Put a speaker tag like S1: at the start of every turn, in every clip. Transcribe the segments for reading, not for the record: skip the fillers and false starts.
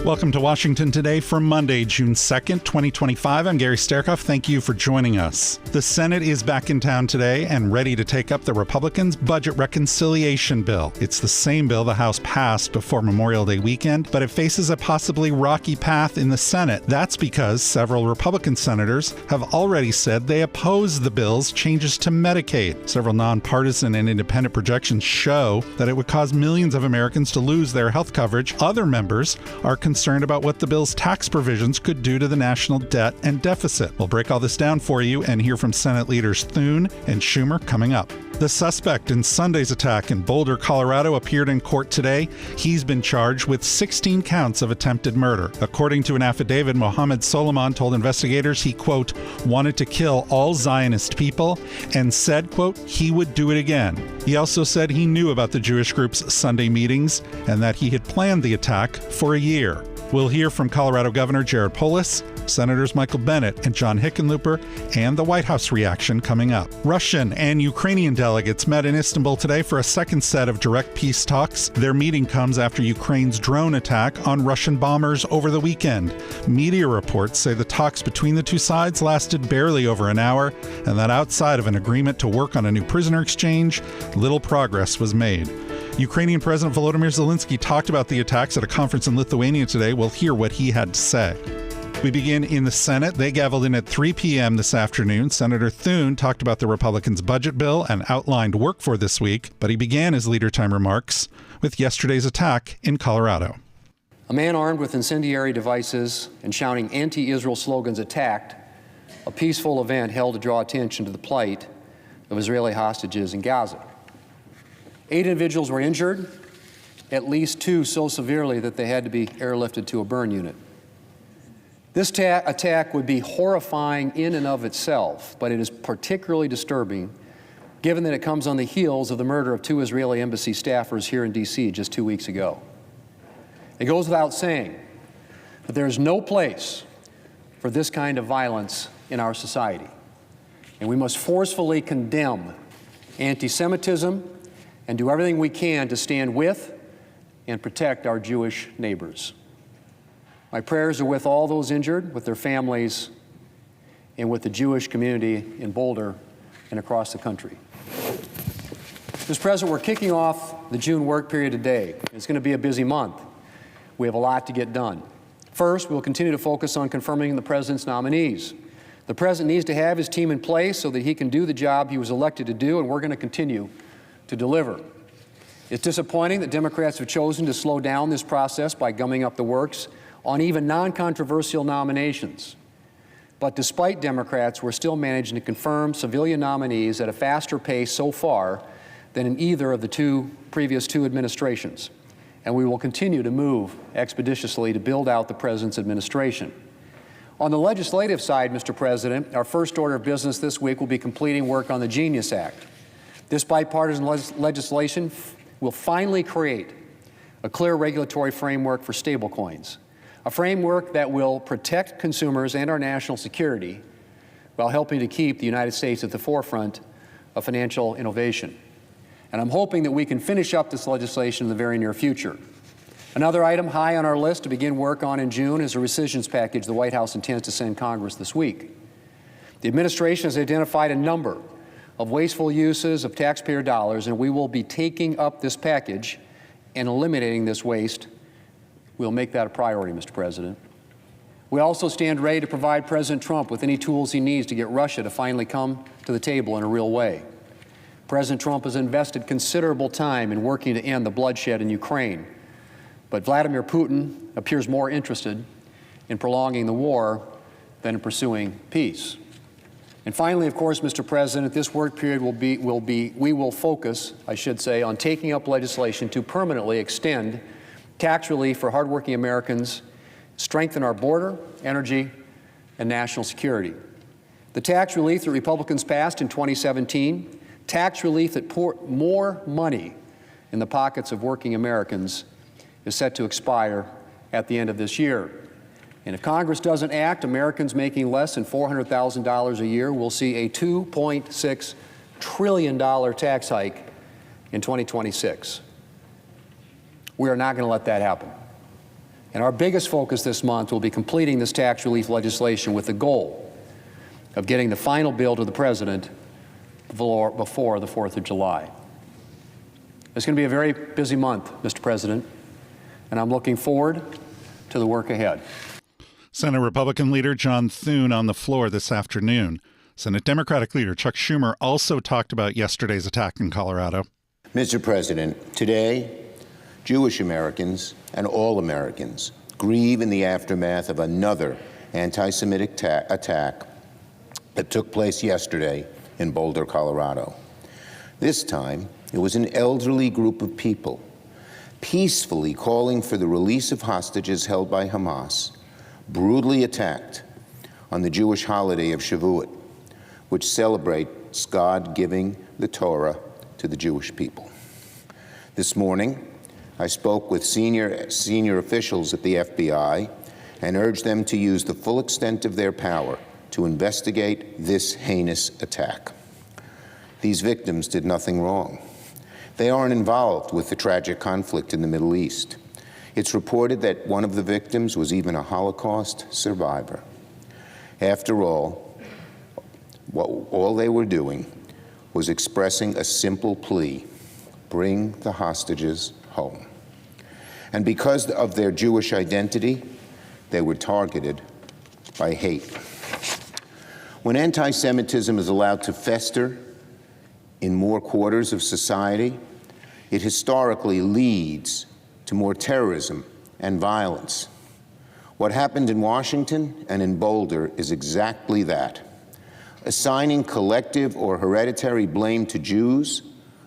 S1: Welcome to Washington Today for Monday, June 2nd, 2025. I'm Gary Sterkoff. Thank you for joining us. The Senate is back in town today and ready to take up the Republicans' budget reconciliation bill. It's the same bill the House passed before Memorial Day weekend, but it faces a possibly rocky path in the Senate. That's because several Republican senators have already said they oppose the bill's changes to Medicaid. Several nonpartisan and independent projections show that it would cause millions of Americans to lose their health coverage. Other members are concerned about what the bill's tax provisions could do to the national debt and deficit. We'll break all this down for you and hear from Senate leaders Thune and Schumer coming up. The suspect in Sunday's attack in Boulder, Colorado, appeared in court today. He's been charged with 16 counts of attempted murder. According to an affidavit, Mohammed Soliman told investigators he, quote, wanted to kill all Zionist people and said, quote, he would do it again. He also said he knew about the Jewish group's Sunday meetings and that he had planned the attack for a year. We'll hear from Colorado Governor Polis, Senators Michael Bennet and John Hickenlooper, and the White House reaction coming up. Russian and Ukrainian delegates met in Istanbul today for a second set of direct peace talks. Their meeting comes after Ukraine's drone attack on Russian bombers over the weekend. Media reports say the talks between the two sides lasted barely over an hour, and that outside of an agreement to work on a new prisoner exchange, little progress was made. Ukrainian President Volodymyr Zelensky talked about the attacks at a conference in Lithuania today. We'll hear what he had to say. We begin in the Senate. They gavelled in at 3 p.m. this afternoon. Senator Thune talked about the Republicans' budget bill and outlined work for this week, but he began his leader time remarks with yesterday's attack in Colorado.
S2: A man armed with incendiary devices and shouting anti-Israel slogans attacked a peaceful event held to draw attention to the plight of Israeli hostages in Gaza. 8 individuals were injured, at least 2 so severely that they had to be airlifted to a burn unit. This attack would be horrifying in and of itself, but it is particularly disturbing given that it comes on the heels of the murder of 2 Israeli embassy staffers here in D.C. just 2 weeks ago. It goes without saying that there is no place for this kind of violence in our society, and we must forcefully condemn anti-Semitism and do everything we can to stand with and protect our Jewish neighbors. My prayers are with all those injured, with their families, and with the Jewish community in Boulder and across the country. Mr. President, we're kicking off the June work period today. It's going to be a busy month. We have a lot to get done. First, we'll continue to focus on confirming the President's nominees. The President needs to have his team in place so that he can do the job he was elected to do, and we're going to continue to deliver. It's disappointing that Democrats have chosen to slow down this process by gumming up the works on even non-controversial nominations. But despite Democrats, we're still managing to confirm civilian nominees at a faster pace so far than in either of the previous two administrations. And we will continue to move expeditiously to build out the President's administration. On the legislative side, Mr. President, our first order of business this week will be completing work on the Genius Act. This bipartisan legislation will finally create a clear regulatory framework for stablecoins, a framework that will protect consumers and our national security while helping to keep the United States at the forefront of financial innovation. And I'm hoping that we can finish up this legislation in the very near future. Another item high on our list to begin work on in June is a rescissions package the White House intends to send Congress this week. The administration has identified a number of wasteful uses of taxpayer dollars, and we will be taking up this package and eliminating this waste. We'll make that a priority, Mr. President. We also stand ready to provide President Trump with any tools he needs to get Russia to finally come to the table in a real way. President Trump has invested considerable time in working to end the bloodshed in Ukraine, but Vladimir Putin appears more interested in prolonging the war than in pursuing peace. And finally, of course, Mr. President, this work period we will focus, I should say, on taking up legislation to permanently extend tax relief for hardworking Americans, strengthen our border, energy, and national security. The tax relief that Republicans passed in 2017, tax relief that poured more money in the pockets of working Americans, is set to expire at the end of this year. And if Congress doesn't act, Americans making less than $400,000 a year will see a $2.6 trillion tax hike in 2026. We are not going to let that happen. And our biggest focus this month will be completing this tax relief legislation with the goal of getting the final bill to the President before the 4th of July. It's going to be a very busy month, Mr. President, and I'm looking forward to the work ahead.
S1: Senate Republican leader John Thune on the floor this afternoon. Senate Democratic leader Chuck Schumer also talked about yesterday's attack in Colorado.
S3: Mr. President, today, Jewish Americans and all Americans grieve in the aftermath of another anti-Semitic attack that took place yesterday in Boulder, Colorado. This time, it was an elderly group of people peacefully calling for the release of hostages held by Hamas, brutally attacked on the Jewish holiday of Shavuot, which celebrates God giving the Torah to the Jewish people. This morning, I spoke with senior officials at the FBI and urged them to use the full extent of their power to investigate this heinous attack. These victims did nothing wrong. They aren't involved with the tragic conflict in the Middle East. It's reported that one of the victims was even a Holocaust survivor. After all they were doing was expressing a simple plea: bring the hostages home. And because of their Jewish identity, they were targeted by hate. When anti-Semitism is allowed to fester in more quarters of society, it historically leads to more terrorism and violence. What happened in Washington and in Boulder is exactly that. Assigning collective or hereditary blame to Jews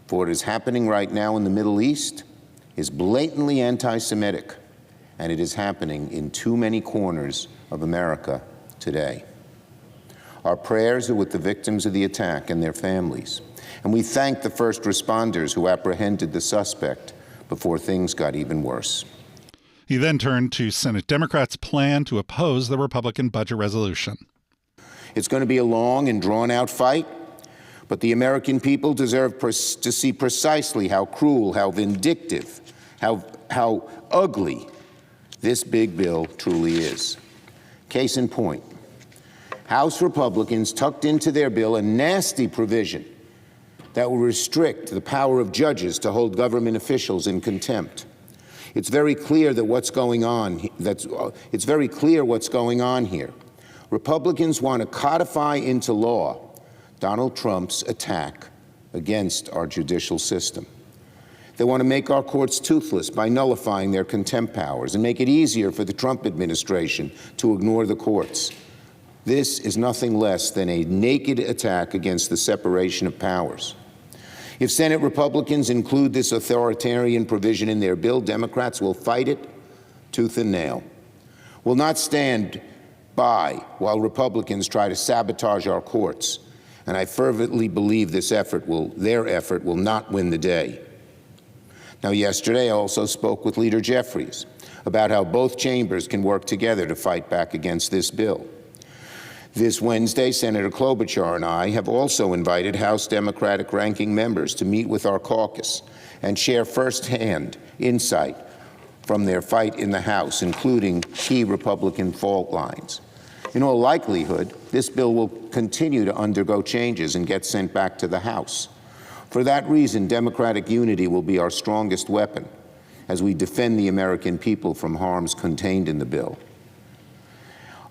S3: for what is happening right now in the Middle East is blatantly anti-Semitic, and it is happening in too many corners of America today. Our prayers are with the victims of the attack and their families, and we thank the first responders who apprehended the suspect before things got even worse.
S1: He then turned to Senate Democrats' plan to oppose the Republican budget resolution.
S3: It's going to be a long and drawn-out fight, but the American people deserve to see precisely how cruel, how vindictive, how ugly this big bill truly is. Case in point, House Republicans tucked into their bill a nasty provision that will restrict the power of judges to hold government officials in contempt. It's very clear that what's going on here. Republicans want to codify into law Donald Trump's attack against our judicial system. They want to make our courts toothless by nullifying their contempt powers and make it easier for the Trump administration to ignore the courts. This is nothing less than a naked attack against the separation of powers. If Senate Republicans include this authoritarian provision in their bill, Democrats will fight it tooth and nail, will not stand by while Republicans try to sabotage our courts. And I fervently believe their effort will not win the day. Now, yesterday, I also spoke with Leader Jeffries about how both chambers can work together to fight back against this bill. This Wednesday, Senator Klobuchar and I have also invited House Democratic ranking members to meet with our caucus and share firsthand insight from their fight in the House, including key Republican fault lines. In all likelihood, this bill will continue to undergo changes and get sent back to the House. For that reason, Democratic unity will be our strongest weapon as we defend the American people from harms contained in the bill.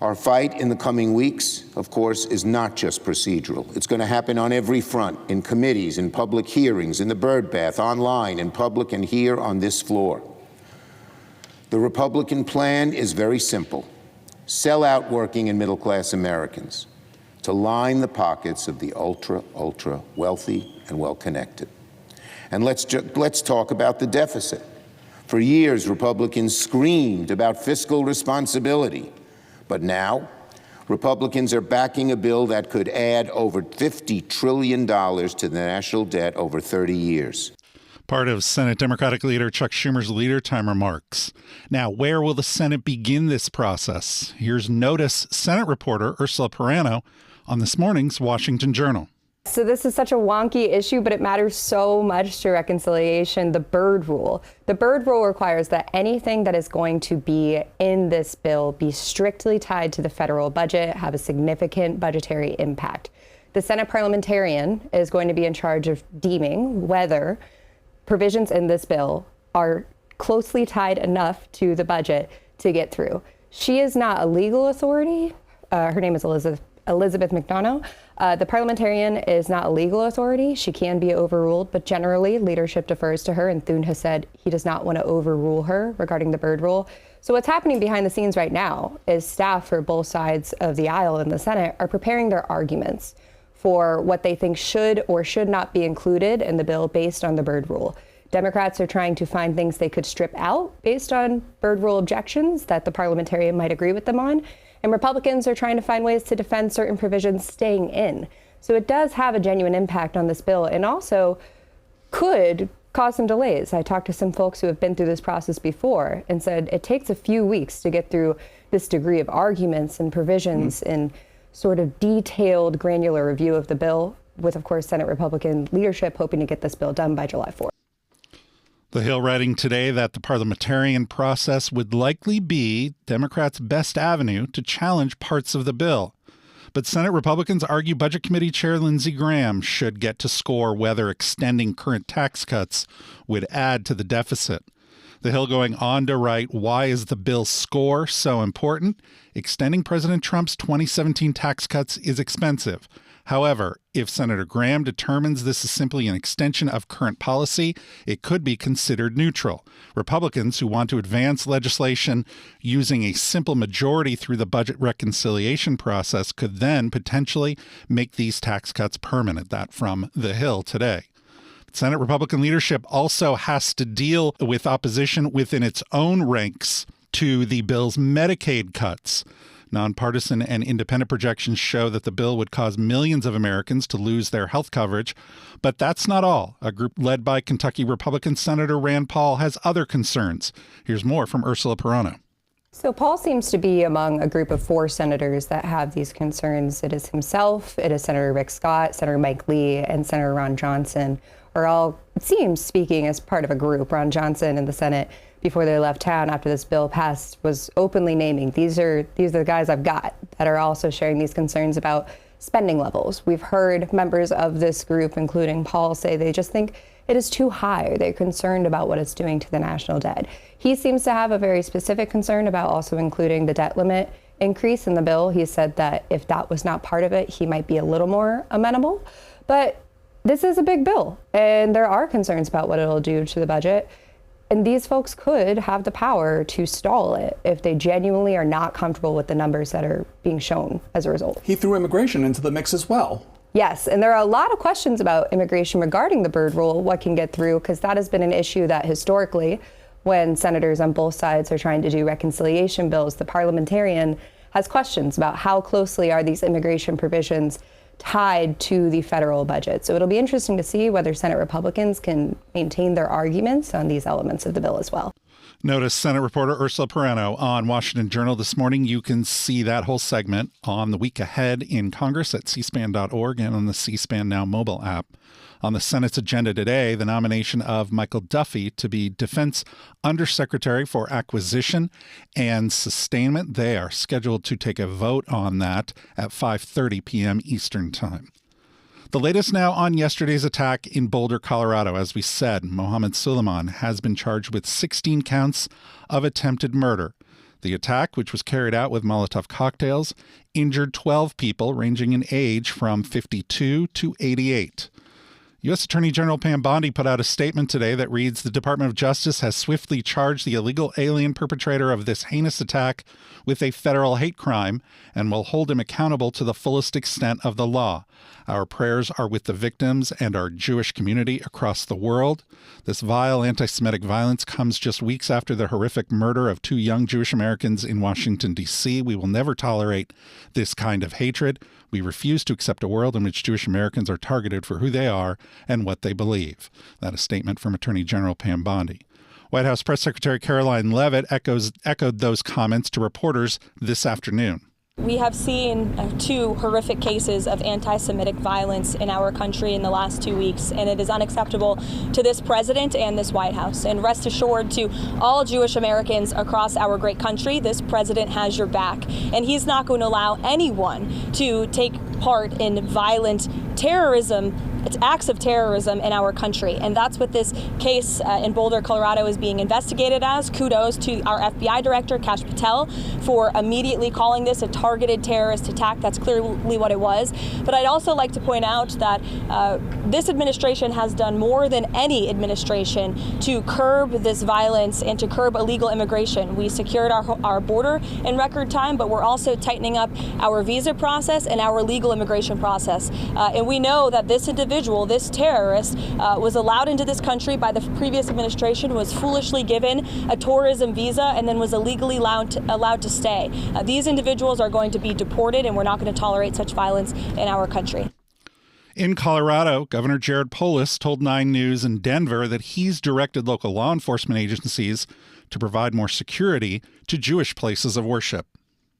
S3: Our fight in the coming weeks, of course, is not just procedural. It's going to happen on every front, in committees, in public hearings, in the birdbath, online, in public, and here on this floor. The Republican plan is very simple. Sell out working and middle-class Americans to line the pockets of the ultra wealthy and well-connected. And let's talk about the deficit. For years, Republicans screamed about fiscal responsibility. But now, Republicans are backing a bill that could add over $50 trillion to the national debt over 30 years.
S1: Part of Senate Democratic leader Chuck Schumer's Leader Time remarks. Now, where will the Senate begin this process? Here's Notice Senate reporter Ursula Perano on this morning's Washington Journal.
S4: So this is such a wonky issue, but it matters so much to reconciliation. The Byrd Rule. The Byrd Rule requires that anything that is going to be in this bill be strictly tied to the federal budget, have a significant budgetary impact. The Senate parliamentarian is going to be in charge of deeming whether provisions in this bill are closely tied enough to the budget to get through. She is not a legal authority. Her name is Elizabeth McDonough. The parliamentarian is not a legal authority. She can be overruled, but generally leadership defers to her, and Thune has said he does not want to overrule her regarding the Byrd Rule. So what's happening behind the scenes right now is staff for both sides of the aisle in the Senate are preparing their arguments for what they think should or should not be included in the bill based on the Byrd Rule. Democrats are trying to find things they could strip out based on Byrd Rule objections that the parliamentarian might agree with them on. And Republicans are trying to find ways to defend certain provisions staying in. So it does have a genuine impact on this bill and also could cause some delays. I talked to some folks who have been through this process before and said it takes a few weeks to get through this degree of arguments and provisions and sort of detailed, granular review of the bill, with, of course, Senate Republican leadership hoping to get this bill done by July 4th.
S1: The Hill writing today that the parliamentarian process would likely be Democrats' best avenue to challenge parts of the bill. But Senate Republicans argue Budget Committee Chair Lindsey Graham should get to score whether extending current tax cuts would add to the deficit. The Hill going on to write, why is the bill's score so important? Extending President Trump's 2017 tax cuts is expensive. However, if Senator Graham determines this is simply an extension of current policy, it could be considered neutral. Republicans who want to advance legislation using a simple majority through the budget reconciliation process could then potentially make these tax cuts permanent. That from The Hill today. Senate Republican leadership also has to deal with opposition within its own ranks to the bill's Medicaid cuts. Non-partisan and independent projections show that the bill would cause millions of Americans to lose their health coverage. But that's not all. A group led by Kentucky Republican Senator Rand Paul has other concerns. Here's more from Ursula Perrone.
S4: So Paul seems to be among a group of 4 senators that have these concerns. It is himself, it is Senator Rick Scott, Senator Mike Lee, and Senator Ron Johnson are all, it seems, speaking as part of a group. Ron Johnson in the Senate, before they left town after this bill passed, was openly naming these are the guys I've got that are also sharing these concerns about spending levels. We've heard members of this group, including Paul, say they just think it is too high. They're concerned about what it's doing to the national debt. He seems to have a very specific concern about also including the debt limit increase in the bill. He said that if that was not part of it, he might be a little more amenable. But this is a big bill, and there are concerns about what it'll do to the budget. And these folks could have the power to stall it if they genuinely are not comfortable with the numbers that are being shown as a result.
S5: He threw immigration into the mix as well.
S4: Yes, and there are a lot of questions about immigration regarding the Byrd Rule, what can get through, because that has been an issue that historically, when senators on both sides are trying to do reconciliation bills, the parliamentarian has questions about how closely are these immigration provisions tied to the federal budget. So it'll be interesting to see whether Senate Republicans can maintain their arguments on these elements of the bill as well.
S1: Notice Senate reporter Ursula Perrone on Washington Journal this morning. You can see that whole segment on the week ahead in Congress at cspan.org and on the C-SPAN Now mobile app. On the Senate's agenda today, the nomination of Michael Duffy to be Defense Undersecretary for Acquisition and Sustainment. They are scheduled to take a vote on that at 5:30 p.m. Eastern Time. The latest now on yesterday's attack in Boulder, Colorado. As we said, Mohammed Soliman has been charged with 16 counts of attempted murder. The attack, which was carried out with Molotov cocktails, injured 12 people ranging in age from 52 to 88. U.S. Attorney General Pam Bondi put out a statement today that reads, the Department of Justice has swiftly charged the illegal alien perpetrator of this heinous attack with a federal hate crime and will hold him accountable to the fullest extent of the law. Our prayers are with the victims and our Jewish community across the world. This vile anti-Semitic violence comes just weeks after the horrific murder of 2 young Jewish Americans in Washington, D.C. We will never tolerate this kind of hatred. We refuse to accept a world in which Jewish Americans are targeted for who they are and what they believe. That is a statement from Attorney General Pam Bondi. White House Press Secretary Caroline Leavitt echoed those comments to reporters this afternoon.
S6: We have seen two horrific cases of anti-Semitic violence in our country in the last 2 weeks, and it is unacceptable to this president and this White House. And rest assured, to all Jewish Americans across our great country, this president has your back, and he's not going to allow anyone to take part in violent terrorism. It's acts of terrorism in our country. And that's what this case in Boulder, Colorado is being investigated as. Kudos to our FBI director, Kash Patel, for immediately calling this a targeted terrorist attack. That's clearly what it was. But I'd also like to point out that this administration has done more than any administration to curb this violence and to curb illegal immigration. We secured our border in record time, but we're also tightening up our visa process and our legal immigration process. And we know that this individual, this terrorist, was allowed into this country by the previous administration, was foolishly given a tourism visa, and then was illegally allowed to stay. These individuals are going to be deported, and we're not going to tolerate such violence in our country.
S1: In Colorado, Governor Jared Polis told 9 News in Denver that he's directed local law enforcement agencies to provide more security to Jewish places of worship.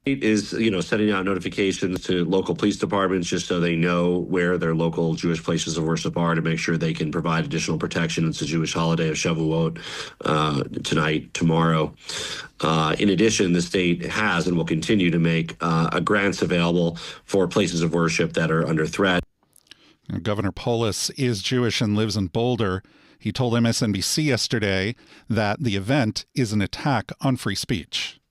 S7: Is, sending out notifications to local police departments just so they know where their local Jewish places of worship are, to make sure they can provide additional protection. It's a Jewish holiday of Shavuot tonight, tomorrow. In addition, the state has and will continue to make grants available for places of worship that are under threat.
S1: Governor Polis is Jewish and lives in Boulder. He told MSNBC yesterday that the event is an attack on free speech.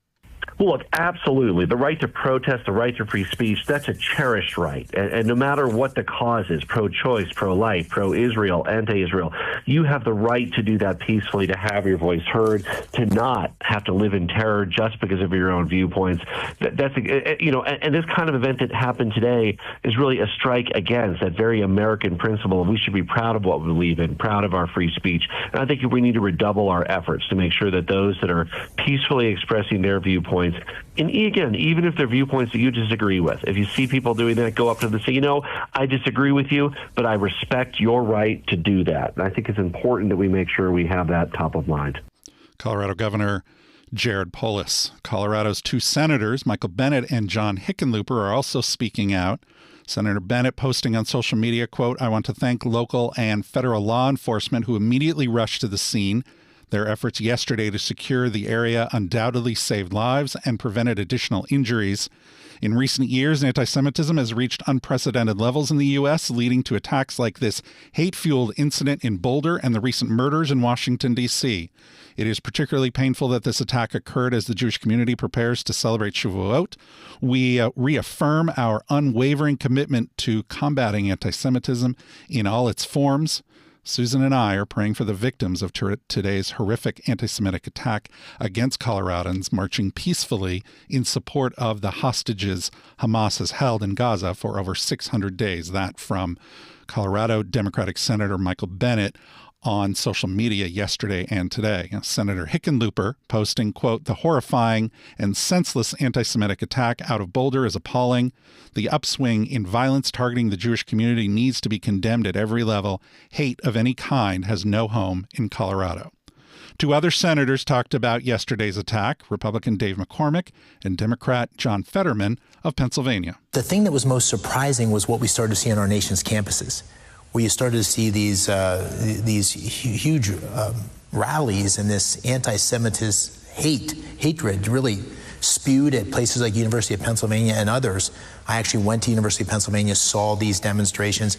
S8: Well, look, absolutely. The right to protest, the right to free speech, that's a cherished right. And no matter what the cause is, pro-choice, pro-life, pro-Israel, anti-Israel, you have the right to do that peacefully, to have your voice heard, to not have to live in terror just because of your own viewpoints. And this kind of event that happened today is really a strike against that very American principle. We should be proud of what we believe in, proud of our free speech. And I think we need to redouble our efforts to make sure that those that are peacefully expressing their viewpoints, and again, even if they're viewpoints that you disagree with, if you see people doing that, go up to them and say, I disagree with you, but I respect your right to do that. And I think it's important that we make sure we have that top of mind.
S1: Colorado Governor Jared Polis. Colorado's 2 senators, Michael Bennet and John Hickenlooper, are also speaking out. Senator Bennet posting on social media, quote, "I want to thank local and federal law enforcement who immediately rushed to the scene. Their efforts yesterday to secure the area undoubtedly saved lives and prevented additional injuries. In recent years, anti-Semitism has reached unprecedented levels in the U.S., leading to attacks like this hate-fueled incident in Boulder and the recent murders in Washington, D.C. It is particularly painful that this attack occurred as the Jewish community prepares to celebrate Shavuot. We reaffirm our unwavering commitment to combating anti-Semitism in all its forms. Susan and I are praying for the victims of today's horrific anti-Semitic attack against Coloradans marching peacefully in support of the hostages Hamas has held in Gaza for over 600 days. That from Colorado Democratic Senator Michael Bennet on social media yesterday and today. Senator Hickenlooper posting, quote, "The horrifying and senseless anti-Semitic attack out of Boulder is appalling. The upswing in violence targeting the Jewish community needs to be condemned at every level. Hate of any kind has no home in Colorado." 2 other senators talked about yesterday's attack, Republican Dave McCormick and Democrat John Fetterman of Pennsylvania.
S9: The thing that was most surprising was what we started to see on our nation's campuses, where you started to see these huge rallies and this anti-Semitism hatred really spewed at places like University of Pennsylvania and others. I actually went to University of Pennsylvania, saw these demonstrations,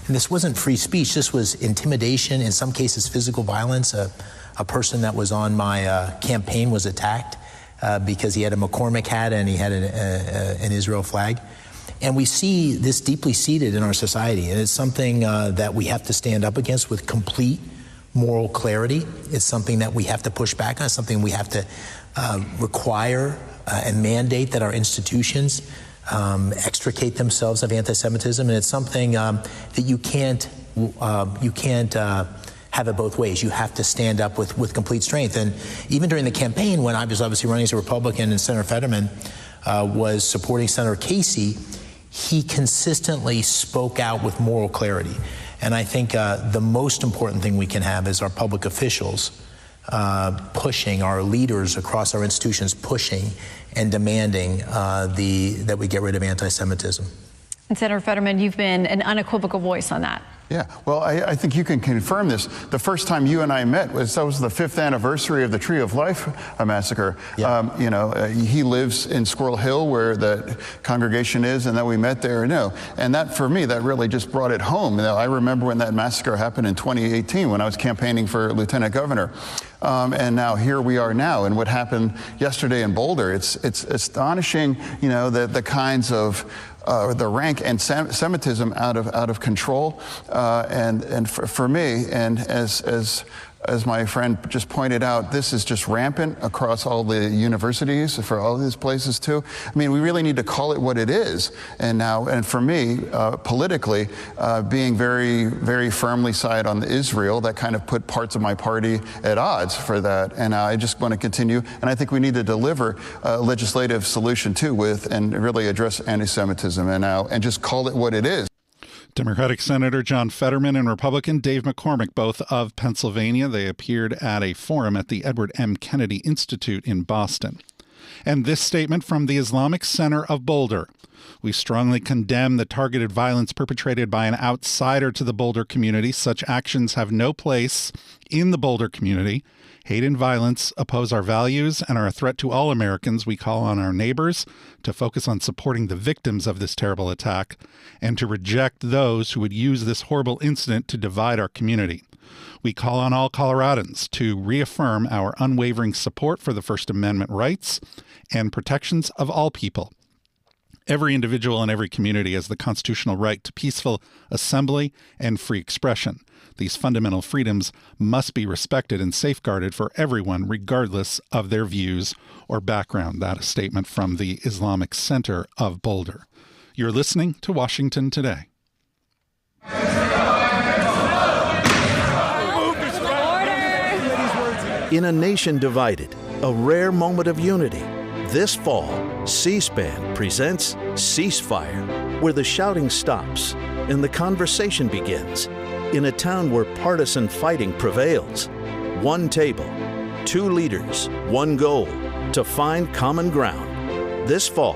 S9: and this wasn't free speech. This was intimidation, in some cases physical violence. A person that was on my campaign was attacked because he had a McCormick hat and he had an Israel flag. And we see this deeply seated in our society, and it's something that we have to stand up against with complete moral clarity. It's something that we have to push back on, something we have to require and mandate that our institutions extricate themselves of anti-Semitism, and it's something that you can't have it both ways. You have to stand up with complete strength. And even during the campaign, when I was obviously running as a Republican and Senator Fetterman was supporting Senator Casey, he consistently spoke out with moral clarity. And I think the most important thing we can have is our public officials pushing, our leaders across our institutions pushing and demanding that we get rid of anti-Semitism.
S10: And Senator Fetterman, you've been an unequivocal voice on that.
S11: Yeah, well, I think you can confirm this. The first time you and I met was the 5th anniversary of the Tree of Life massacre. Yeah. He lives in Squirrel Hill where the congregation is, and then we met there. And that, for me, that really just brought it home. I remember when that massacre happened in 2018 when I was campaigning for lieutenant governor. And now here we are now, and what happened yesterday in Boulder, it's astonishing, the kinds of the rank anti-Semitism out of control, and for me, and as my friend just pointed out, this is just rampant across all the universities, for all these places too. I mean, we really need to call it what it is. And for me, politically, being very, very firmly side on Israel, that kind of put parts of my party at odds for that. And I just want to continue. And I think we need to deliver a legislative solution too and really address anti-Semitism and just call it what it is.
S1: Democratic Senator John Fetterman and Republican Dave McCormick, both of Pennsylvania. They appeared at a forum at the Edward M. Kennedy Institute in Boston. And this statement from the Islamic Center of Boulder. We strongly condemn the targeted violence perpetrated by an outsider to the Boulder community. Such actions have no place in the Boulder community. Hate and violence oppose our values and are a threat to all Americans. We call on our neighbors to focus on supporting the victims of this terrible attack and to reject those who would use this horrible incident to divide our community. We call on all Coloradans to reaffirm our unwavering support for the First Amendment rights and protections of all people. Every individual in every community has the constitutional right to peaceful assembly and free expression. These fundamental freedoms must be respected and safeguarded for everyone, regardless of their views or background. That is a statement from the Islamic Center of Boulder. You're listening to Washington Today.
S12: In a nation divided, a rare moment of unity. This fall, C-SPAN presents Ceasefire, where the shouting stops and the conversation begins. In a town where partisan fighting prevails. One table, two leaders, one goal, to find common ground. This fall,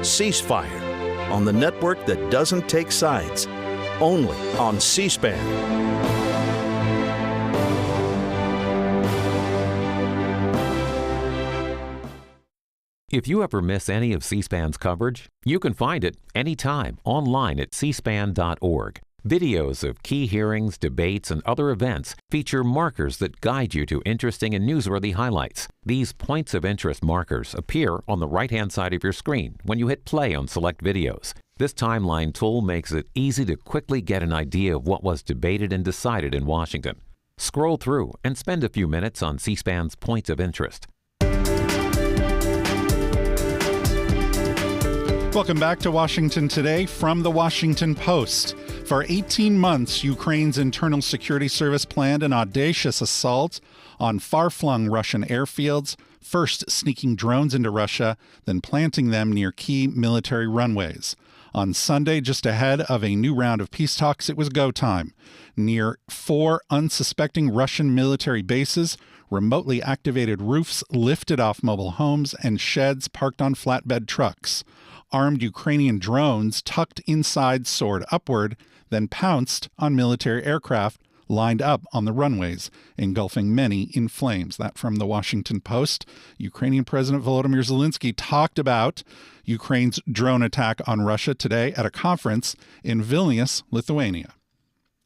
S12: Ceasefire, on the network that doesn't take sides, only on C-SPAN.
S13: If you ever miss any of C-SPAN's coverage, you can find it anytime online at cspan.org. Videos of key hearings, debates, and other events feature markers that guide you to interesting and newsworthy highlights. These points of interest markers appear on the right-hand side of your screen when you hit play on select videos. This timeline tool makes it easy to quickly get an idea of what was debated and decided in Washington. Scroll through and spend a few minutes on C-SPAN's points of interest.
S1: Welcome back to Washington Today from the Washington Post. For 18 months, Ukraine's Internal Security Service planned an audacious assault on far-flung Russian airfields, first sneaking drones into Russia, then planting them near key military runways. On Sunday, just ahead of a new round of peace talks, it was go time. Near 4 unsuspecting Russian military bases, remotely activated roofs lifted off mobile homes and sheds parked on flatbed trucks. Armed Ukrainian drones tucked inside soared upward, then pounced on military aircraft lined up on the runways, engulfing many in flames. That from the Washington Post. Ukrainian President Volodymyr Zelensky talked about Ukraine's drone attack on Russia today at a conference in Vilnius, Lithuania.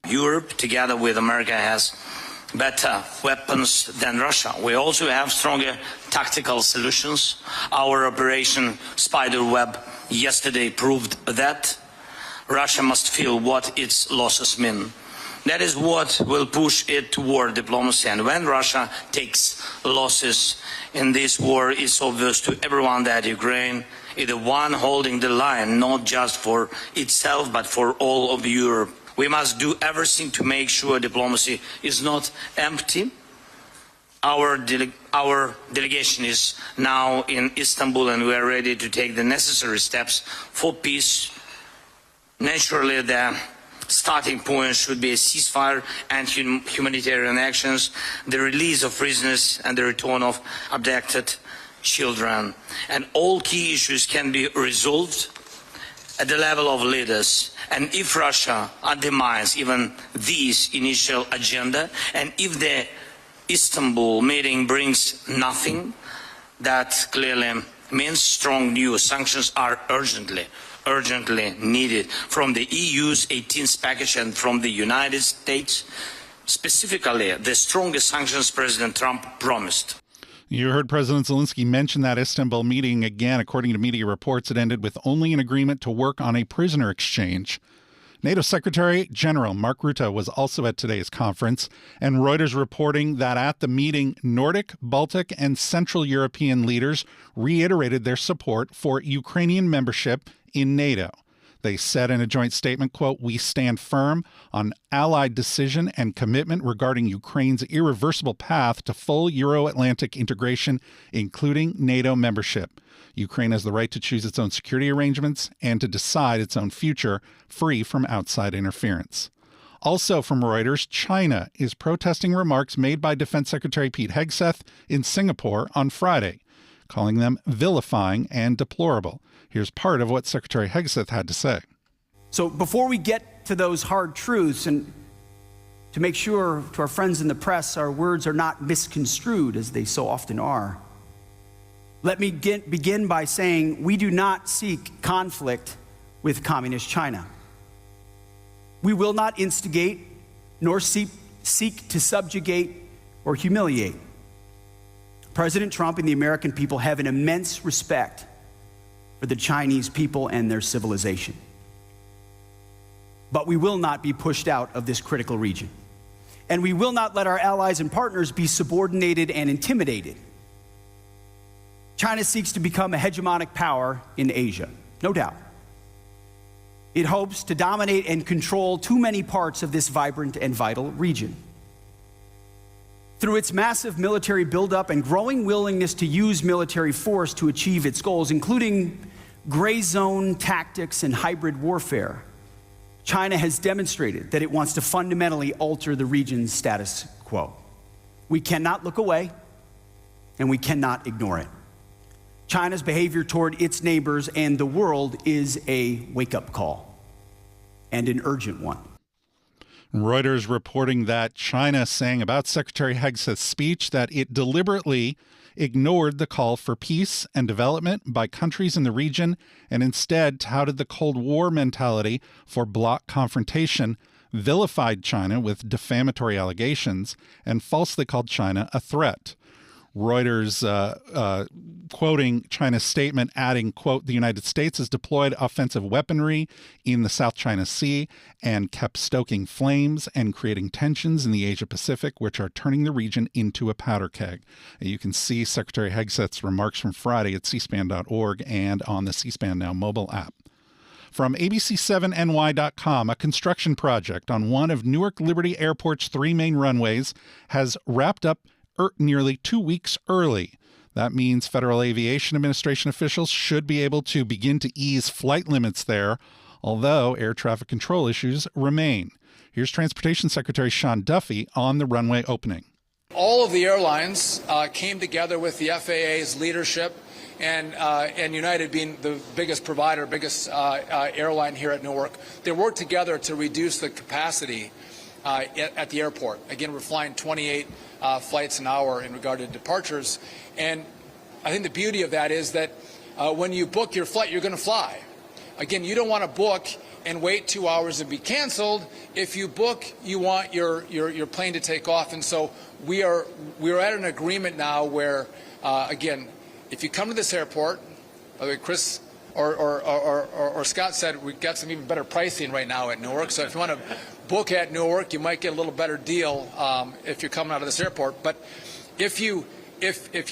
S14: Europe, together with America, has better weapons than Russia. We also have stronger tactical solutions. Our Operation Spiderweb yesterday proved that. Russia must feel what its losses mean. That is what will push it toward diplomacy. And when Russia takes losses in this war, it's obvious to everyone that Ukraine is the one holding the line, not just for itself, but for all of Europe. We must do everything to make sure diplomacy is not empty. Our delegation is now in Istanbul, and we are ready to take the necessary steps for peace. Naturally, the starting point should be a ceasefire and humanitarian actions, the release of prisoners and the return of abducted children. And all key issues can be resolved at the level of leaders. And if Russia undermines even this initial agenda, and if the Istanbul meeting brings nothing, that clearly means strong new sanctions are urgently needed from the EU's 18th package and from the United States, specifically the strongest sanctions President Trump promised.
S1: You heard President Zelensky mention that Istanbul meeting again. According to media reports, it ended with only an agreement to work on a prisoner exchange. NATO Secretary General Mark Rutte was also at today's conference, and Reuters reporting that at the meeting, Nordic, Baltic, and Central European leaders reiterated their support for Ukrainian membership in NATO. They said in a joint statement, quote, "We stand firm on Allied decision and commitment regarding Ukraine's irreversible path to full Euro-Atlantic integration, including NATO membership. Ukraine has the right to choose its own security arrangements and to decide its own future, free from outside interference." Also from Reuters, China is protesting remarks made by Defense Secretary Pete Hegseth in Singapore on Friday, calling them vilifying and deplorable. Here's part of what Secretary Hegseth had to say.
S15: So before we get to those hard truths, and to make sure to our friends in the press our words are not misconstrued as they so often are, let me begin by saying we do not seek conflict with Communist China. We will not instigate nor seek to subjugate or humiliate. President Trump and the American people have an immense respect for the Chinese people and their civilization. But we will not be pushed out of this critical region. And we will not let our allies and partners be subordinated and intimidated. China seeks to become a hegemonic power in Asia, no doubt. It hopes to dominate and control too many parts of this vibrant and vital region. Through its massive military buildup and growing willingness to use military force to achieve its goals, including gray zone tactics and hybrid warfare, China has demonstrated that it wants to fundamentally alter the region's status quo. We cannot look away, and we cannot ignore it. China's behavior toward its neighbors and the world is a wake-up call, and an urgent one.
S1: Reuters reporting that China saying about Secretary Hegseth's speech that it deliberately ignored the call for peace and development by countries in the region and instead touted the Cold War mentality for bloc confrontation, vilified China with defamatory allegations, and falsely called China a threat. Reuters quoting China's statement, adding, quote, "The United States has deployed offensive weaponry in the South China Sea and kept stoking flames and creating tensions in the Asia-Pacific, which are turning the region into a powder keg." You can see Secretary Hegseth's remarks from Friday at cspan.org and on the C-SPAN Now mobile app. From ABC7NY.com, a construction project on one of Newark Liberty Airport's 3 main runways has wrapped up nearly 2 weeks early. That means Federal Aviation Administration officials should be able to begin to ease flight limits there, although air traffic control issues remain. Here's Transportation Secretary Sean Duffy on the runway opening.
S16: All of the airlines came together with the FAA's leadership, and United being the biggest provider, biggest airline here at Newark. They worked together to reduce the capacity at the airport. Again, we're flying 28 flights an hour in regard to departures. And I think the beauty of that is that when you book your flight, you're going to fly. Again, you don't want to book and wait 2 hours and be canceled. If you book, you want your plane to take off. And so we are at an agreement now where, again, if you come to this airport, by the way, Chris or Scott said we got some even better pricing right now at Newark. So if you want to book at Newark, you might get a little better deal if you're coming out of this airport. But if you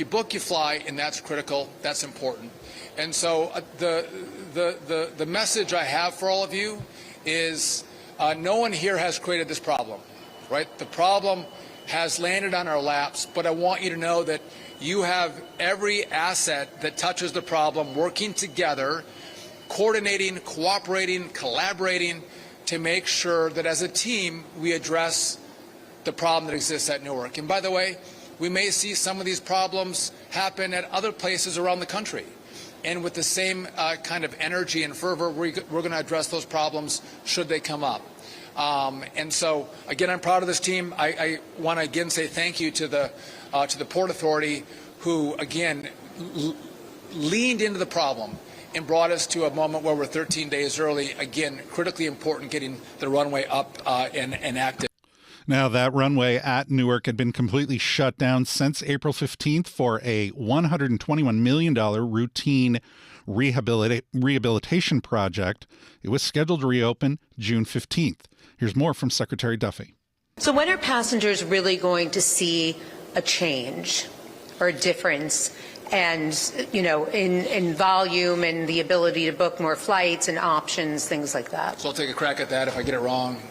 S16: book, you fly, and that's critical. That's important. And so the message I have for all of you is no one here has created this problem, right? The problem has landed on our laps, but I want you to know that you have every asset that touches the problem working together, coordinating, cooperating, collaborating to make sure that as a team we address the problem that exists at Newark. And by the way, we may see some of these problems happen at other places around the country. And with the same kind of energy and fervor, we're going to address those problems should they come up. And so, again, I'm proud of this team. I want to again say thank you to the Port Authority, who again leaned into the problem and brought us to a moment where we're 13 days early. Again, critically important, getting the runway up and active.
S1: Now, that runway at Newark had been completely shut down since April 15th for a $121 million routine rehabilitation project. It was scheduled to reopen June 15th. Here's more from Secretary Duffy.
S17: So when are passengers really going to see a change or a difference and, you know, in volume and the ability to book more flights and options, things like that?
S16: So I'll take a crack at that. If I get it wrong,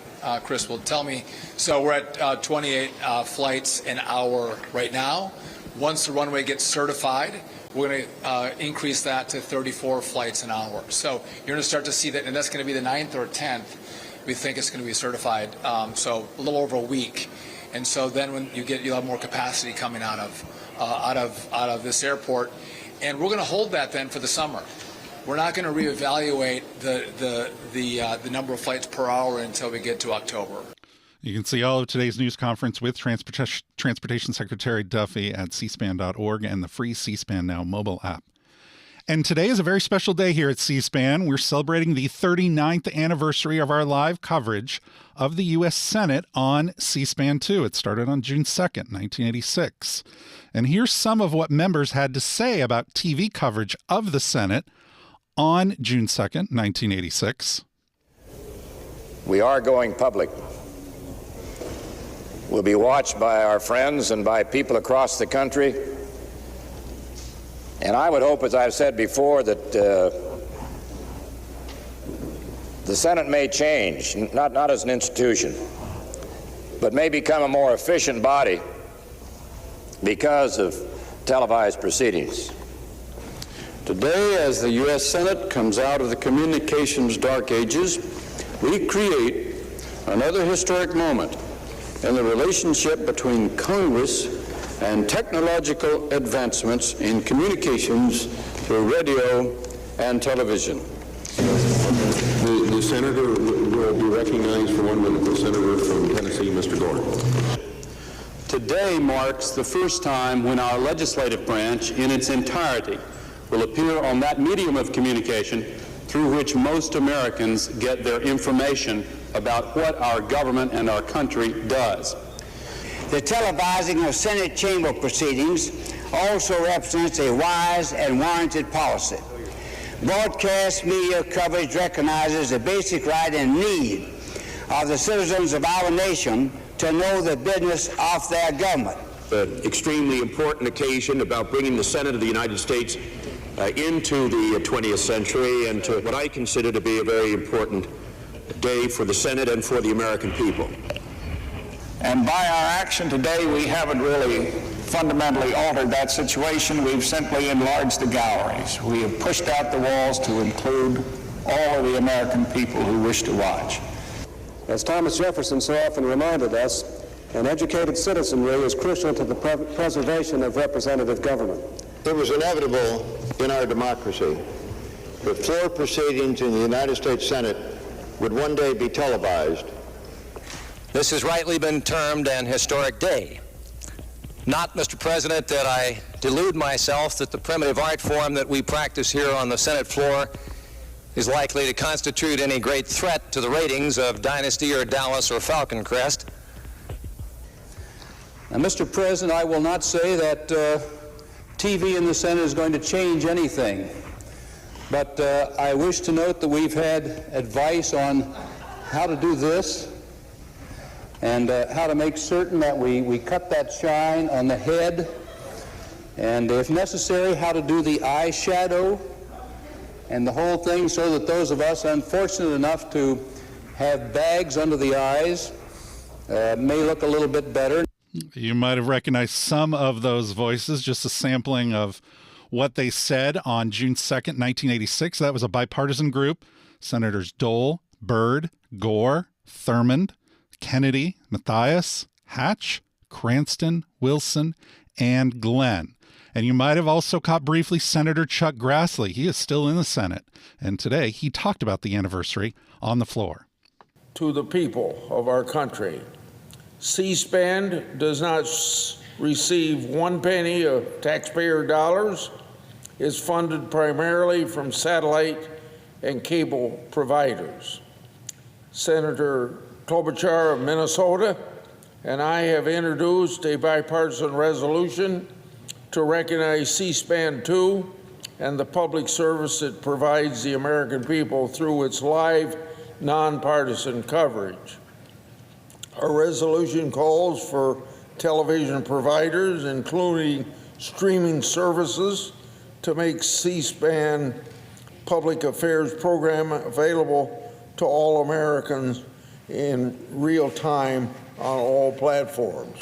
S16: Chris will tell me. So we're at 28 flights an hour right now. Once the runway gets certified, we're going to increase that to 34 flights an hour. So you're going to start to see that, and that's going to be the 9th or 10th. We think it's going to be certified, so a little over a week. And so then when you'll have more capacity coming out of this airport, and we're going to hold that then for the summer. We're not going to reevaluate the number of flights per hour until we get to October.
S1: You can see all of today's news conference with Transportation Secretary Duffy at cspan.org and the free C-SPAN Now mobile app. And today is a very special day here at C-SPAN. We're celebrating the 39th anniversary of our live coverage of the U.S. Senate on C-SPAN 2. It started on June 2nd, 1986. And here's some of what members had to say about TV coverage of the Senate on June 2nd, 1986.
S18: We are going public. We'll be watched by our friends and by people across the country. And I would hope, as I've said before, that the Senate may change, not as an institution, but may become a more efficient body because of televised proceedings.
S19: Today, as the U.S. Senate comes out of the communications dark ages, we create another historic moment in the relationship between Congress and technological advancements in communications through radio and television.
S20: The senator will be recognized for 1 minute. The senator from Tennessee, Mr. Gordon.
S19: Today marks the first time when our legislative branch in its entirety will appear on that medium of communication through which most Americans get their information about what our government and our country does.
S21: The televising of Senate chamber proceedings also represents a wise and warranted policy. Broadcast media coverage recognizes the basic right and need of the citizens of our nation to know the business of their government.
S20: An extremely important occasion about bringing the Senate of the United States into the 20th century and to what I consider to be a very important day for the Senate and for the American people.
S19: And by our action today, we haven't really fundamentally altered that situation. We've simply enlarged the galleries. We have pushed out the walls to include all of the American people who wish to watch.
S22: As Thomas Jefferson so often reminded us, an educated citizenry is crucial to the preservation of representative government.
S20: It was inevitable in our democracy that floor proceedings in the United States Senate would one day be televised.
S23: This has rightly been termed an historic day. Not, Mr. President, that I delude myself that the primitive art form that we practice here on the Senate floor is likely to constitute any great threat to the ratings of Dynasty or Dallas or Falcon Crest.
S22: Now, Mr. President, I will not say that TV in the Senate is going to change anything, but I wish to note that we've had advice on how to do this and how to make certain that we cut that shine on the head, and if necessary, how to do the eyeshadow and the whole thing so that those of us unfortunate enough to have bags under the eyes may look a little bit better.
S1: You might have recognized some of those voices, just a sampling of what they said on June 2nd, 1986. That was a bipartisan group. Senators Dole, Byrd, Gore, Thurmond, Kennedy, Mathias, Hatch, Cranston, Wilson, and Glenn. And you might have also caught briefly Senator Chuck Grassley. He is still in the Senate. And today he talked about the anniversary on the floor.
S2: To the people of our country, C-SPAN does not receive one penny of taxpayer dollars. It's funded primarily from satellite and cable providers. Senator Klobuchar of Minnesota and I have introduced a bipartisan resolution to recognize C-SPAN 2 and the public service it provides the American people through its live, nonpartisan coverage. Our resolution calls for television providers, including streaming services, to make C-SPAN public affairs program available to all Americans in real time on all platforms.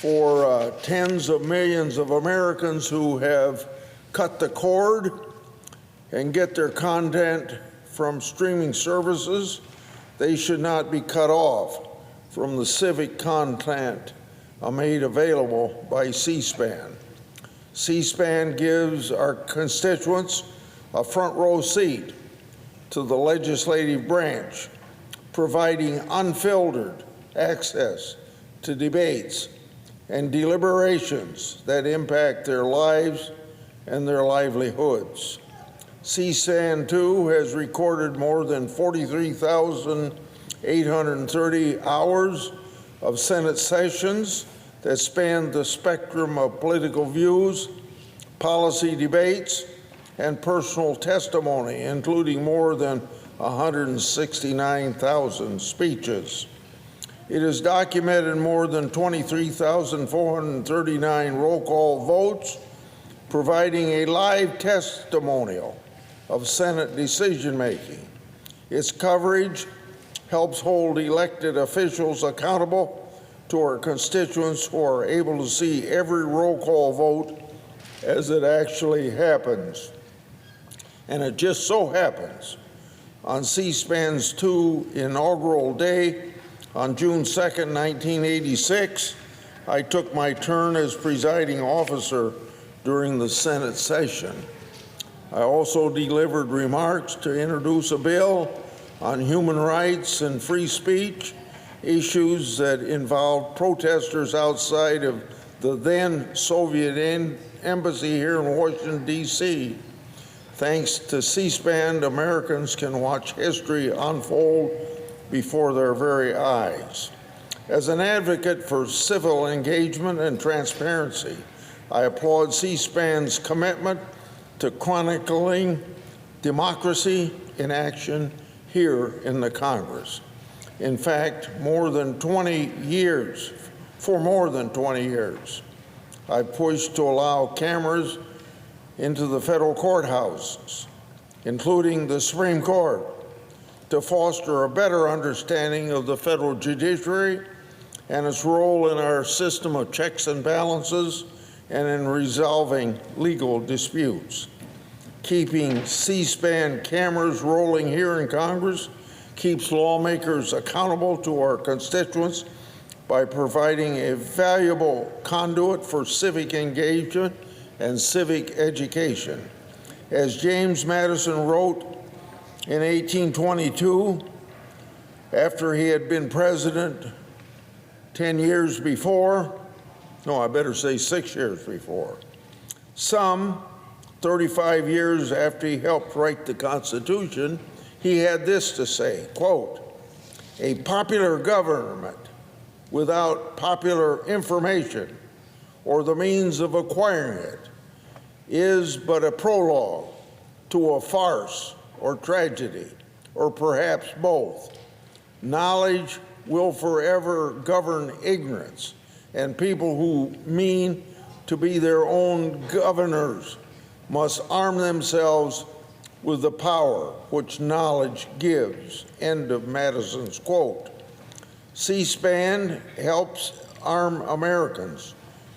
S2: For tens of millions of Americans who have cut the cord and get their content from streaming services, they should not be cut off from the civic content made available by C-SPAN. C-SPAN gives our constituents a front row seat to the legislative branch, providing unfiltered access to debates and deliberations that impact their lives and their livelihoods. C-SPAN 2 has recorded more than 43,830 hours of Senate sessions that span the spectrum of political views, policy debates, and personal testimony, including more than 169,000 speeches. It has documented more than 23,439 roll call votes, providing a live testimonial of Senate decision-making. Its coverage helps hold elected officials accountable to our constituents who are able to see every roll call vote as it actually happens. And it just so happens on C-SPAN's 2 inaugural day on June 2nd, 1986, I took my turn as presiding officer during the Senate session. I also delivered remarks to introduce a bill on human rights and free speech, issues that involved protesters outside of the then Soviet embassy here in Washington, D.C. Thanks to C-SPAN, Americans can watch history unfold before their very eyes. As an advocate for civil engagement and transparency, I applaud C-SPAN's commitment to chronicling democracy in action here in the Congress. In fact, for more than 20 years, I've pushed to allow cameras into the federal courthouses, including the Supreme Court, to foster a better understanding of the federal judiciary and its role in our system of checks and balances and in resolving legal disputes. Keeping C-SPAN cameras rolling here in Congress keeps lawmakers accountable to our constituents by providing a valuable conduit for civic engagement and civic education. As James Madison wrote in 1822, after he had been president 10 years before, no, I better say 6 years before, some 35 years after he helped write the Constitution, he had this to say, quote, "A popular government without popular information or the means of acquiring it is but a prologue to a farce or tragedy, or perhaps both. Knowledge will forever govern ignorance, and people who mean to be their own governors must arm themselves with the power which knowledge gives." End of Madison's quote. C-SPAN helps arm Americans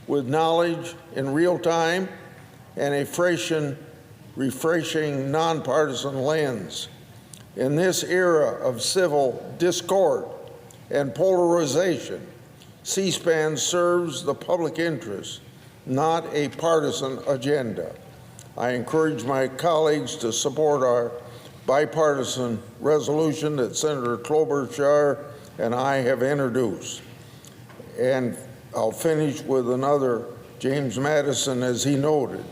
S2: with knowledge in real time and a fresh and refreshing nonpartisan lens. In this era of civil discord and polarization, C-SPAN serves the public interest, not a partisan agenda. I encourage my colleagues to support our bipartisan resolution that Senator Klobuchar and I have introduced. And I'll finish with another. James Madison, as he noted,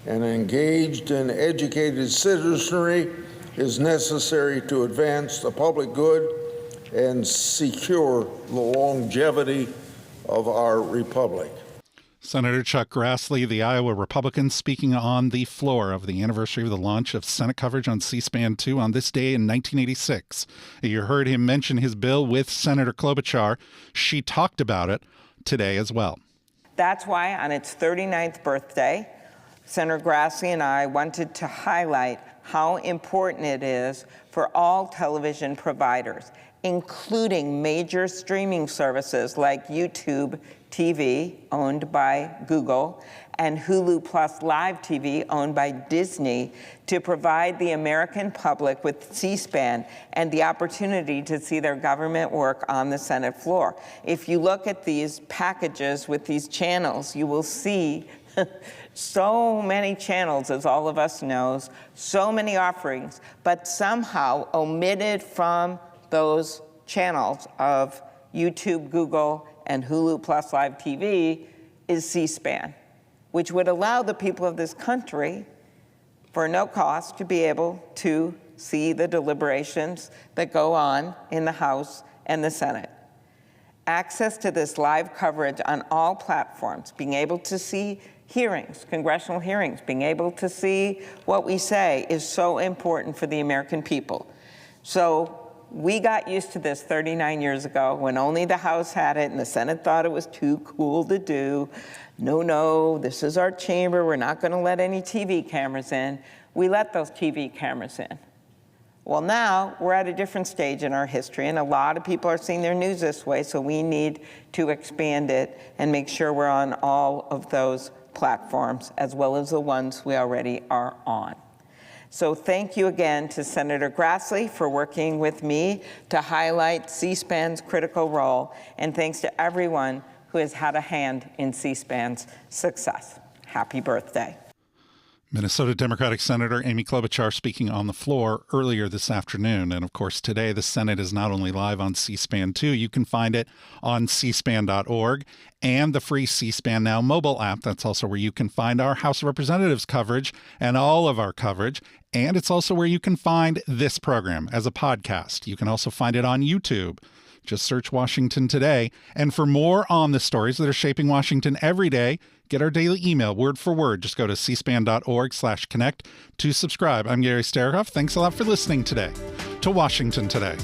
S2: an engaged and educated citizenry is necessary to advance the public good and secure the longevity of our republic.
S1: Senator Chuck Grassley, the Iowa Republican, speaking on the floor of the anniversary of the launch of Senate coverage on C-SPAN 2 on this day in 1986. You heard him mention his bill with Senator Klobuchar. She talked about it today as well.
S3: That's why on its 39th birthday, Senator Grassley and I wanted to highlight how important it is for all television providers, including major streaming services like YouTube TV, owned by Google, and Hulu Plus Live TV, owned by Disney, to provide the American public with C-SPAN and the opportunity to see their government work on the Senate floor. If you look at these packages with these channels, you will see so many channels, as all of us knows, so many offerings, but somehow omitted from those channels of YouTube, Google, and Hulu Plus Live TV is C-SPAN, which would allow the people of this country, for no cost, to be able to see the deliberations that go on in the House and the Senate. Access to this live coverage on all platforms, being able to see hearings, congressional hearings, being able to see what we say is so important for the American people. So we got used to this 39 years ago when only the House had it and the Senate thought it was too cool to do. No, this is our chamber. We're not going to let any TV cameras in. We let those TV cameras in. Well, now we're at a different stage in our history, and a lot of people are seeing their news this way, so we need to expand it and make sure we're on all of those platforms, as well as the ones we already are on. So thank you again to Senator Grassley for working with me to highlight C-SPAN's critical role, and thanks to everyone who has had a hand in C-SPAN's success. Happy birthday.
S1: Minnesota Democratic Senator Amy Klobuchar speaking on the floor earlier this afternoon. And of course, today the Senate is not only live on C-SPAN 2, you can find it on cspan.org and the free C-SPAN Now mobile app. That's also where you can find our House of Representatives coverage and all of our coverage. And it's also where you can find this program as a podcast. You can also find it on YouTube. Just search Washington Today. And for more on the stories that are shaping Washington every day, get our daily email word for word. Just go to cspan.org/connect to subscribe. I'm Gary Starakoff. Thanks a lot for listening today to Washington Today.